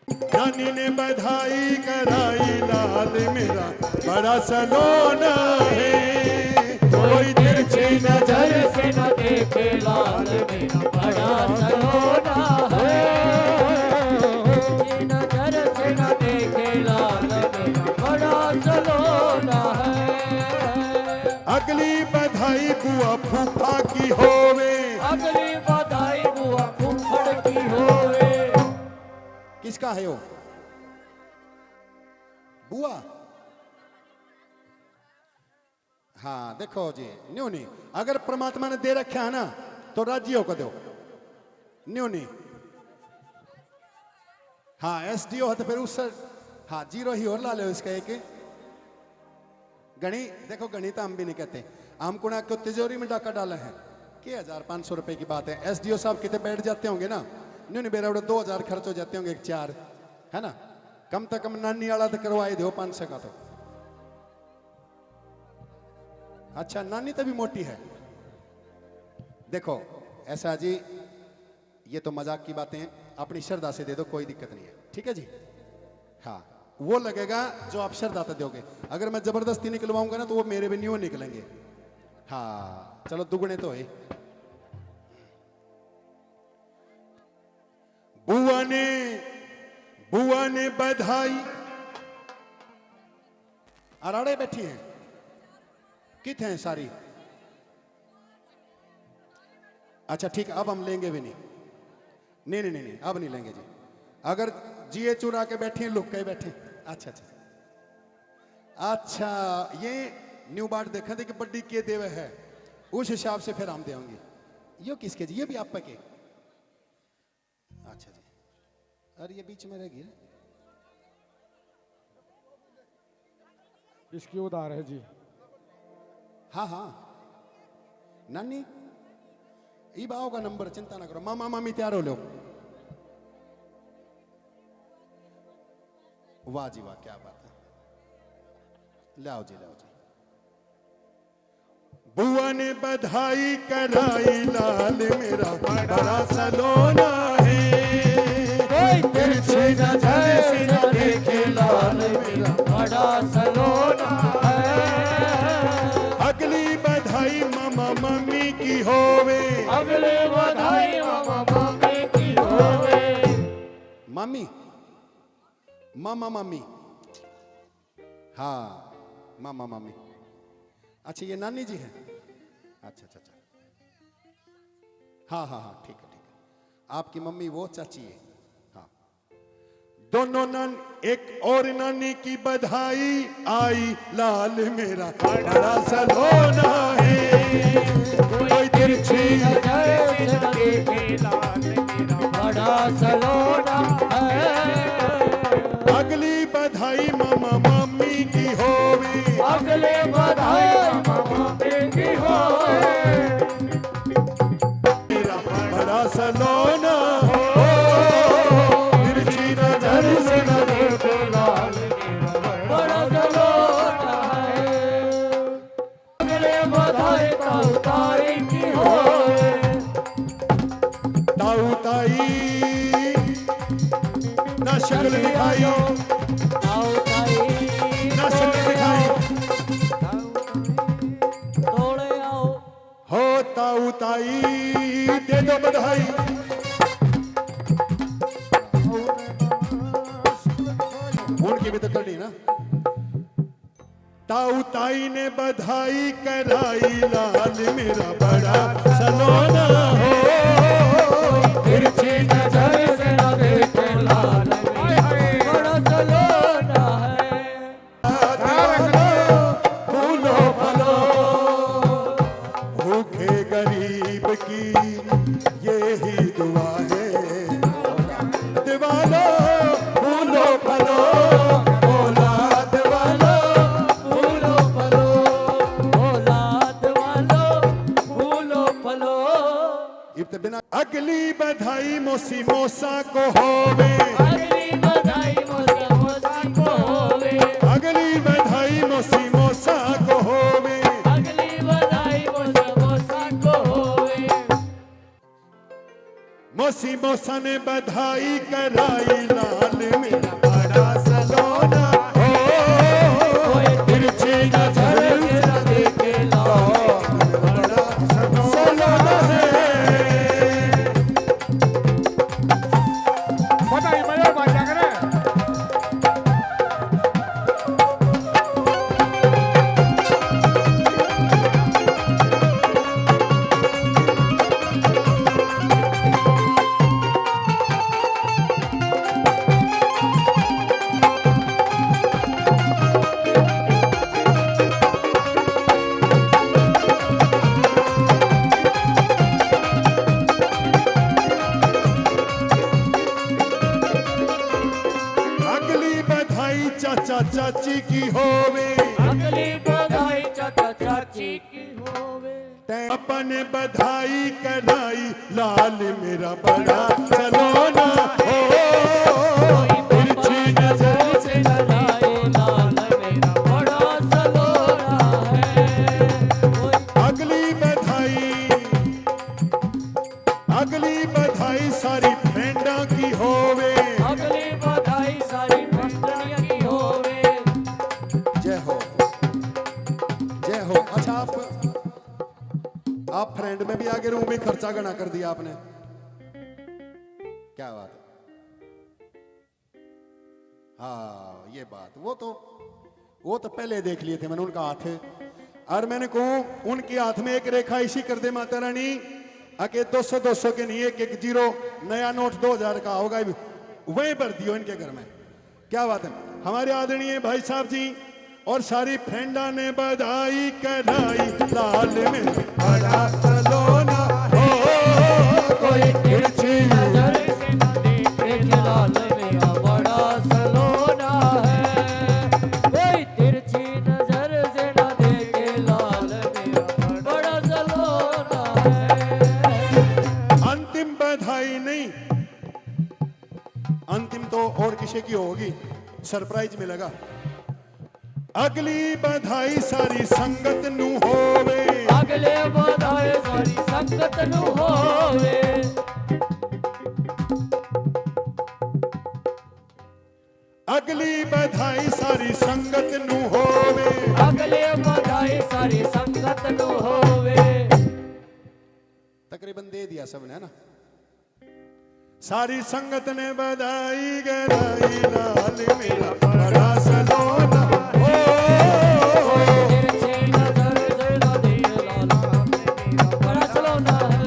नानी ने बधाई कराई लाल मेरा बड़ा सलोना है, कोई तिरछी नजर से न देखे लाल मेरा बड़ा सलोना है, नजर से न देखे लाल मेरा बड़ा सलोना है। अगली बधाई बुआ फूफा की होवे, अगली बधाई बुआ फूफड़ की होवे। किसका है वो? बुआ। हाँ देखो जी, न्यू नहीं, अगर परमात्मा ने दे रखा है ना तो राजी होकर दो, न्यू नहीं। हाँ एसडीओ है तो फिर उससे हाँ जीरो ही और ला लो इसका एक गणी। देखो गणित हम भी नहीं कहते, हम कुणा को तिजोरी में डाका डाला है कि 1500 रुपए की बात है। एसडीओ साहब कितने बैठ जाते होंगे ना, न्यू नहीं बेरा 2000 खर्च हो जाते होंगे, एक 4 है ना, कम से कम नानी वाला तो करवाई दो 500 का तो। अच्छा नानी तभी मोटी है। देखो ऐसा जी, ये तो मजाक की बातें हैं, अपनी श्रद्धा से दे दो कोई दिक्कत नहीं है, ठीक है जी। हाँ वो लगेगा जो आप श्रद्धा से दोगे, अगर मैं जबरदस्ती निकलवाऊंगा ना तो वो मेरे भी न्यू निकलेंगे। हाँ चलो दुगने तो है। बुआ ने बधाई, अराड़े बैठी हैं कित हैं सारी। अच्छा ठीक, अब हम लेंगे भी नहीं, नहीं अब नहीं लेंगे जी। अगर जिए चुरा के बैठे हैं, लुक के बैठे। अच्छा अच्छा अच्छा, ये न्यू बार देखा थे कि बड्डी के देवे है, उस हिसाब से फिर हम देंगे। ये किसके जी? ये भी आप के? अच्छा जी, अरे ये बीच में रह गई। इसकी उधार है जी। हाँ हाँ नानी ई बाओ का नंबर, चिंता ना करो, मामा मामी तैयार हो लो। वाह जी वाह, क्या बात है, लाओ जी लाओ जी। बुआ ने बधाई कराई लाल मेरा बड़ा सलोना है, कोई तिरछी नजर से न देखे लाल मेरा बड़ा सलोना है। अगली बधाई मामा मम्मी की होवे, अगली बधाई मामा मम्मी की होवे। मामी मामा मामी, हाँ मामा मामी। अच्छा ये नानी जी है? अच्छा अच्छा अच्छा, हाँ हाँ हाँ ठीक है ठीक है, आपकी मम्मी वो चाची है। हाँ दोनों नान, एक और नानी की बधाई आई लाल मेरा बड़ा सलोना है, कोई तिरछी नजर से न देखे लाल मेरा बड़ा सलोना है। अगली बधाई मामा मम्मी की होवी, अगली बधाई मामा मम्मी की होवे। मेरा बड़ा सलोना हो, तिरछी नजर से न देखे लाल मेरा बड़ा सलोना है। अगली बधाई ताई की होवे। ताऊ ताई ना शक्ल दिखाई, आओ ताई ना शक्ल दिखाई, तोड़े आओ। हो ताऊ ताई दे दो बधाई। उनकी भी तो करनी ना। ताऊ ताई ने बधाई कराई लाल मेरा बड़ा सलोना हो, तिरछी नजर से न देखे लाल मेरा बड़ा सलोना है। फूलो फलो भूखे गरीब की यही दुआ है, दीवालो फूलो फलो औलाद वालो, फूलो फलो औलाद वालो, फूलो फलो। इब्त बिना अगली बधाई मोसी मौसा को होवे, अगली बधाई मौसा मौसा को मौसा ने बधाई कराई लाल मेरा बड़ा सलोना हो कोई तिरछी नजर से न देखे लाल बड़ा सलोना है। बताइए मैं बात क्या करे अगली बधाई चाचा चाची की होवे अगली बधाई चाचा चाची की होवे अपने बधाई कराई लाल मेरा बड़ा सलोना हो तिरछी नजर से न लाए लाल मेरा बड़ा सलोना है कोई अगली बधाई सारी फ्रेंडा की होवे अगली बधाई सारी भक्तनिया की होवे जय हो जय हो। अच्छा आप फ्रेंड में भी आगे रूम में खर्चा गणा कर दिया आपने, क्या बात है। हाँ ये बात वो तो पहले देख लिए थे मैंने उनका हाथ है और मैंने कहूं उनके हाथ में एक रेखा ऐसी कर दे माता रानी आके 200 200 के नहीं एक एक जीरो नया नोट 2000 का होगा वही भर दियो इनके घर में, क्या बात है। हमारे आदरणीय भाई साहब जी और सारी फ्रेंडा ने बधाई कराई लाल में बड़ा सलोना हो कोई तिरछी नजर से न देखे लाल मेरा बड़ा सलोना है कोई तिरछी नजर से न देखे लाल मेरा बड़ा सलोना है। अंतिम बधाई नहीं, अंतिम तो और किसी की होगी, सरप्राइज मिलेगा। अगली बधाई सारी संगत नु होवे अगले बधाई सारी संगत नु होवे अगली बधाई सारी संगत नु होवे अगले बधाई सारी संगत नु होवे तकरीबन दे दिया सबने है ना। सारी संगत ने बधाई गराई लाल मेरा बड़ा सलोना हो तिरछी नजर से न देखे लाल मेरा बड़ा सलोना है।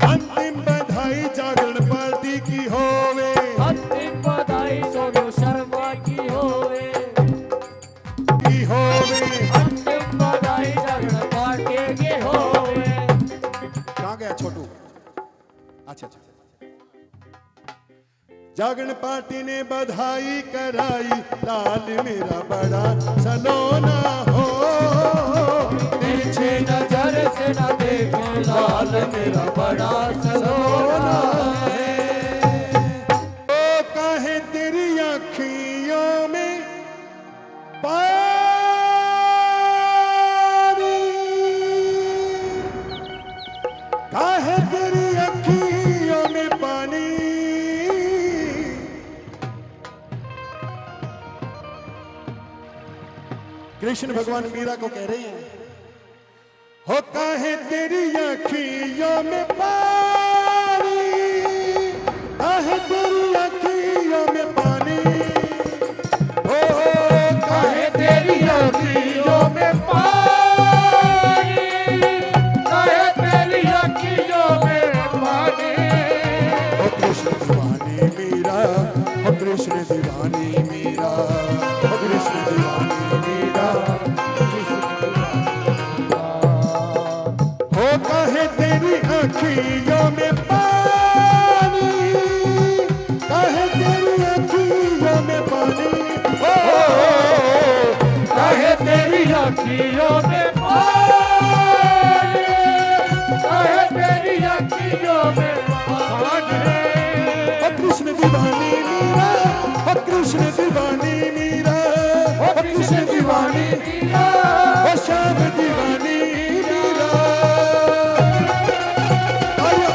अंतिम बधाई जागरण पार्टी की होवे अंतिम बधाई सोनू शर्मा की होवे अंतिम बधाई जागरण पार्टी की होवे। कहाँ गया छोटू? अच्छा अच्छा जागरण पार्टी ने बधाई कराई लाल मेरा बड़ा सलोना हो तिरछी नजर से न देखे लाल मेरा बड़ा सलोना है। ओ काहे तेरी आँखियों में पानी काहे तेरी आँखियों में पानी कृष्ण भगवान मीरा को कह रहे हैं हो काहे तेरी आँखियों में पानी काहे तेरी आँखियों में पानी हो काहे तेरी आँखियों में पानी काहे तेरी अखियों में पानी हो कृष्ण दीवानी मीरा हो कृष्ण दीवानी मीरा हो कृष्ण दीवानी मीरा हो काहे तेरी आँखियों में पानी काहे तेरी आँखियों में पानी हो काहे तेरी अखियों में पानी काहे तेरी अखियों में पानी हो कृष्ण दीवानी मीरा हो कृष्ण दीवानी मीरा हो कृष्ण दीवानी मीरा हो श्याम दीवानी मीरा आया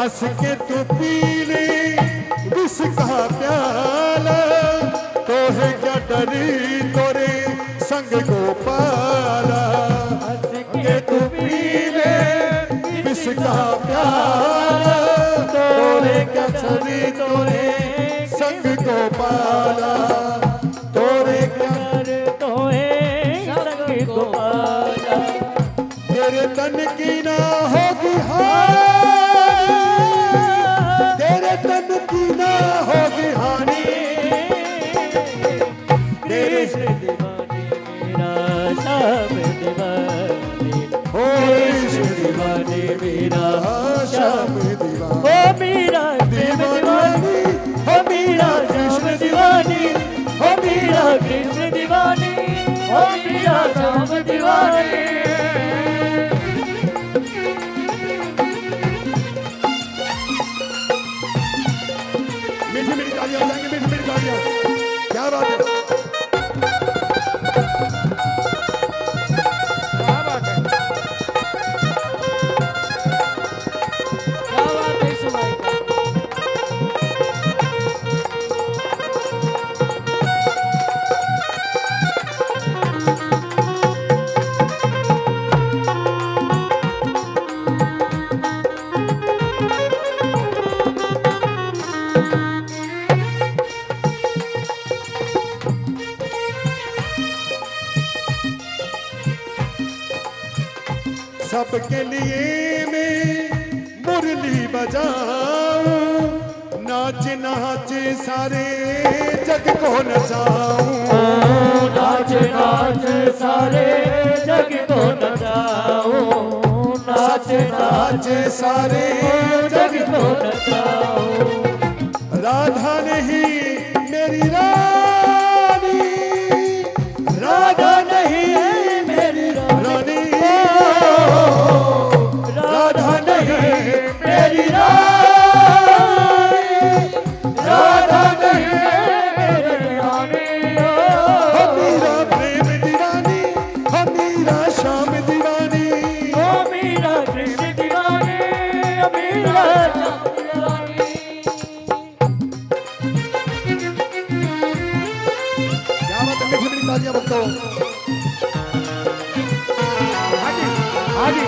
हंस के तू पी ले विष का प्याला, तो है क्या डरी तोरे संग गोपाला। हंस के तू पी ले विष का प्याला, तोरे क्या डरी तोरे संग गोपाला, तोरे क्या तोहे संग गोपाला। तेरे तन की ना होगी हानि, तेरे तन की ना होगी हानि, तेरे कृष्ण दीवानी मेरा श्याम दीवानी, हो कृष्ण दीवानी मेरा श्याम दीवानी, ओ मेरा प्रेम दीवानी, ओ मेरा कृष्ण दीवानी, ओ मेरा कृष्ण दीवानी, ओ मेरा श्याम दीवानी। मीठी मीठी तालियां बजाएंगे, मीठी मीठी तालियां। क्या बात है, क्या बात है। क्या बात है सुनाई का। सबके लिए मैं मुरली बजाऊं, नाच नाच सारे जग को नचाऊं, नाच नाच सारे जग को नचाओ, नाच नाच सारे जग को नचाओ। राधा नहीं मेरी रानी, राधा नहीं मेरी रानी, राधा नहीं मेरी रानी, राधा नहीं मेरी रानी। हो मेरा प्रेम दीवानी, हो मेरा श्याम दीवानी, ओ मेरा कृष्ण दीवानी, ओ मेरा श्याम दीवानी। क्या बात है, मीठी मीठी तालियां बजाओ। हाजी हाजी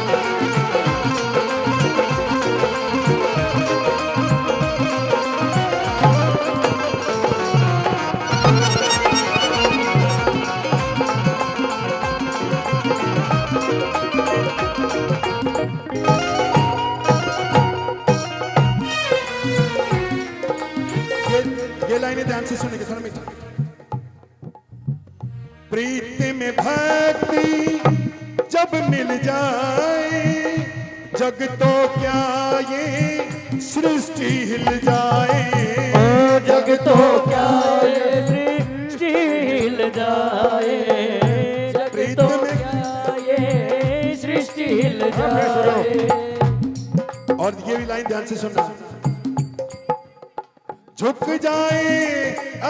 ये लाइनें ध्यान से सुनेंगे, थोड़ा मीठा। प्रीति में भक्ति जब मिल जाए, जग तो क्या ये सृष्टि हिल जाए, जग तो क्या ये सृष्टि हिल जाए, जग तो क्या ये सृष्टि हिल जाए। और ये भी लाइन ध्यान से सुनना। झुक जाए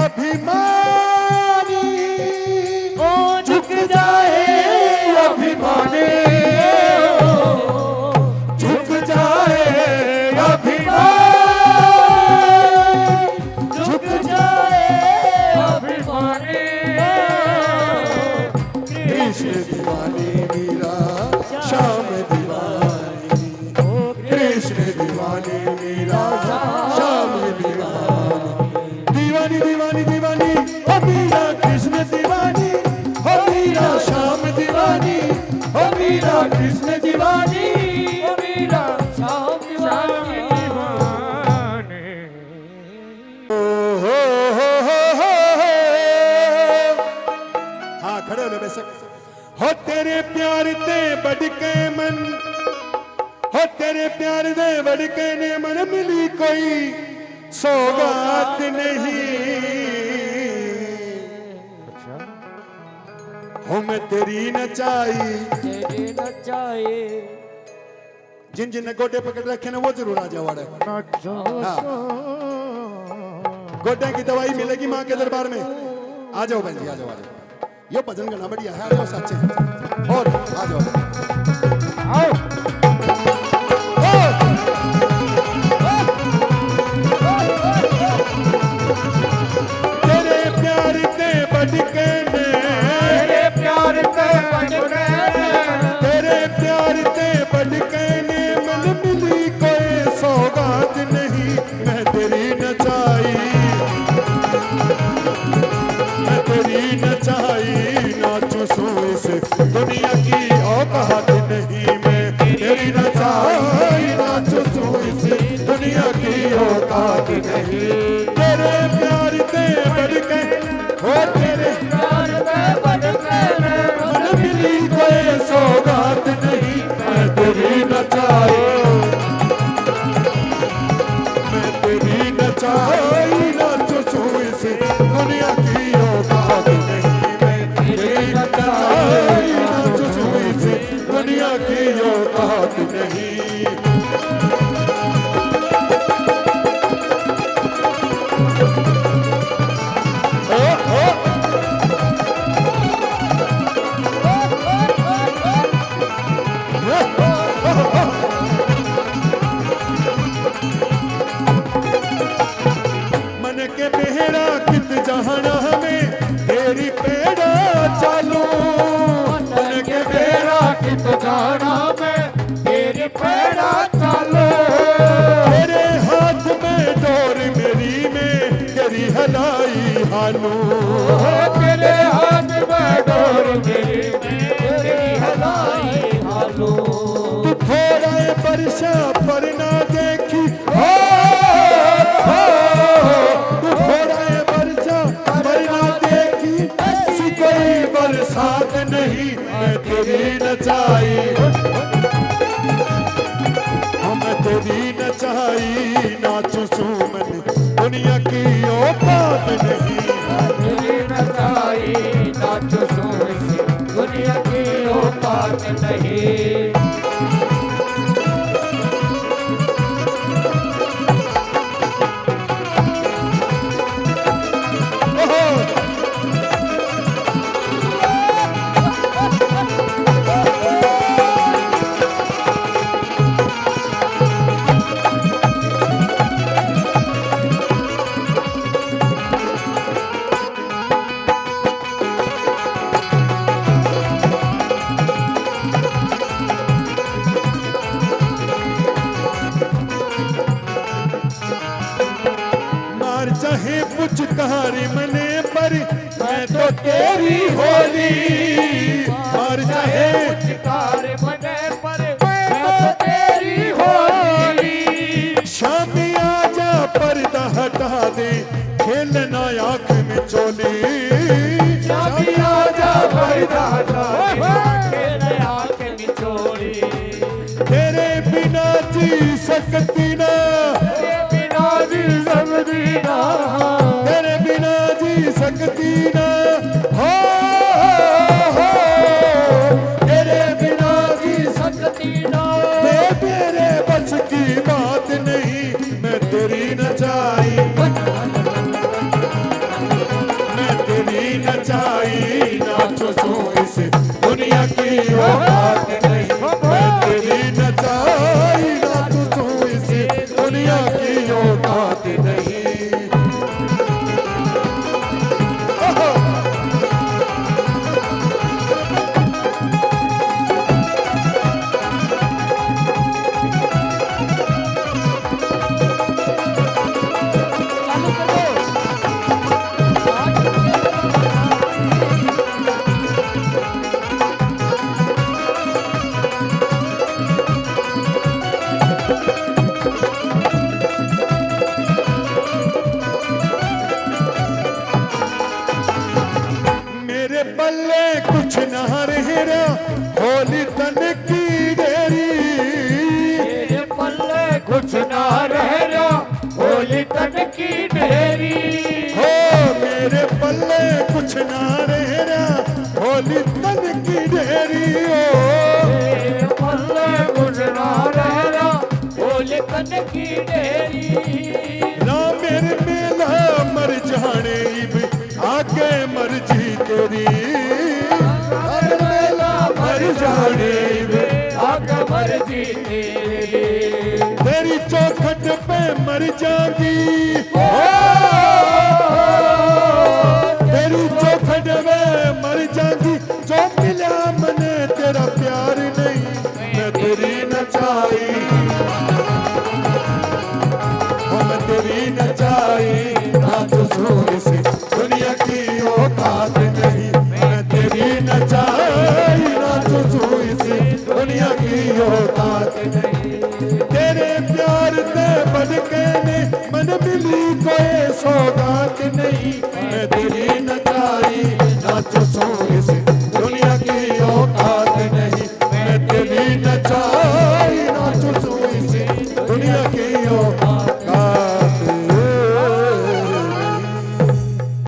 अभिमानी, ओ झुक जाए अभिमानी, झुक जाए अभिमानी, झुक जाए अभिमानी। कृष्ण दीवानी मेरा श्याम दीवानी, कृष्ण दीवानी मेरा श्याम दीवानी, दीवानी दीवानी दीवानी, हो मेरा कृष्ण दीवानी, हो मेरा श्याम दीवानी, हो मेरा कृष्ण दीवानी, ओ मेरा श्याम दीवानी। हाँ खड़े हो ले बेशक। हो तेरे प्यार ते बढ़ के मन, हो तेरे प्यार दे बढ़ के ने मन मिली कोई सौगात नहीं, हो मैं तेरी नचाई, तेरे नचाए जिन जिन ने गोटे पकड़ रखे ना वो जरूर आ जाओ। हाँ। गोटे की दवाई मिलेगी माँ के दरबार में। आ जाओ बहन जी, आ जाओ आ जाओ। ये भजन गाना बढ़िया है, आ जाओ सच्चे और आ जाओ। आओ ओ! दुनिया की औकात नहीं, मैं तेरी नचाई नाचो तू इस दुनिया की औकात नहीं। तेरे प्यार ते बढ़ के हो तेरे प्यार में बढ़ के मन मिली कोई सौगात नहीं, मैं तेरी नचाई, मैं तेरी नचाई नाचो तू इस दुनिया की औकात नहीं, मैं तेरी नचाई नाचो तू इस दुनिया की औकात नहीं। मन के बेहरा कित जहाना में तेरी पेड़ा चालू, मन के बेहरा कित जाना मैं तेरी पैड़ा चालो, तेरे हाथ में डोर मेरी में तेरी हलाई हालू, तेरे हाथ में डोर मेरी तेरी हलाई हालो। तू थोड़ा वर्षा पर ना देखी हो, तू थोड़ा वर्षा पर ना देखी ऐसी कोई बरसात नहीं, मैं तेरी नचाई, मैं तेरी नचाई नाचो सुमन दुनिया की औकात नहीं, तेरी नचाई नाचो सोई दुनिया की औकात नहीं। मार चाहे पुचकारी मने पर मैं तो तेरी होली, मार चाहे शिकार बने पर मैं तो तेरी होली। शामी आजा पर्दा हटा दे खेलना आँख में चोली, शामी आजा पर्दा हटा दे खेल आँख में चोली। तेरे बिना जी सकती ना, तेरे बिना जी सकती ना, तेरे बिना जी सकती ना, हो तेरे बिना जी सकती ना, मेरे बस की बात नहीं, मैं तेरी नचाई, मैं तेरी नचाई नाचो सो इस दुनिया की औकात नहीं, मैं तेरी नचाई नाचो सो इस दुनिया की औकात नहीं। चालू मेरे पल्ले कुछ ना रह रहा होली तन की डेरी, तेरे पल्ले कुछ ना रह रहा होली तन की ढेरी। हो मेरे पल्ले कुछ ना रह रहा होली तन की डेरी, तेरे पल्ले कुछ ना रह रहा होली तन की ढेरी। ना मेरे मेला मर जाने इब आगे मर्जी तेरी, अगर मेला मर जाने इब आग मर्जी तेरी। तेरी चौखट पे मर जागी, तेरी चौखट में मर जागी जो मिला मन